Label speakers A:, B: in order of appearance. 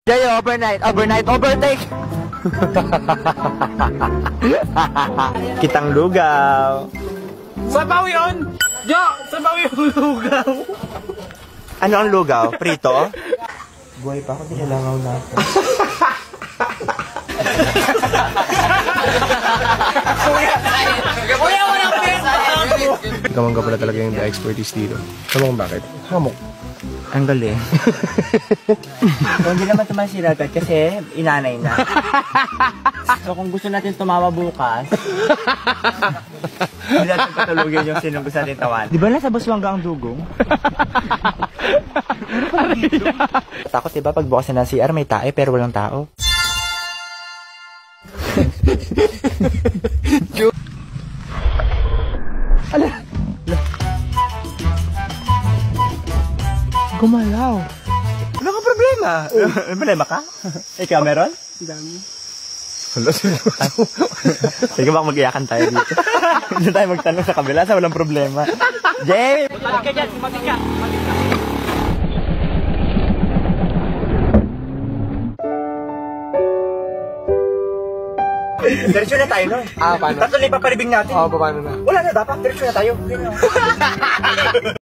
A: Jay, overnight, overtake!
B: Kitang lugaw.
C: Sabaw yun! Jo! Sabaw yung lugaw!
B: Ano ang lugaw? Prito?
A: Buhay pa ako, nilalangaw na ako.
D: Gamang ka pala talaga yung expertise dito. Alam mo kung bakit? Hamok.
A: Ang galing. Hindi naman tumasira agad kasi inanay na. So kung gusto natin tumawa bukas, hindi natin patulugin yung sinong gusto natin tawan. Di ba nasa Buswanga ang dugong? Takot diba pag bukas na ng CR may tae pero walang tao?
D: Gumalaw.
A: Ano ka problema? May problema ka? Ikaw meron?
C: Dami.
D: Hala sila.
A: Sige baka mag-iyakan tayo dito. Hindi tayo magtanong sa kabila sa walang problema. Jay!
C: Matik ka dyan! Matik ka!
A: Diretso na tayo nun.
D: Paano?
A: Tatlo na ipaparibing natin.
D: Oo, paano na?
A: Wala na, dapat diretso na tayo.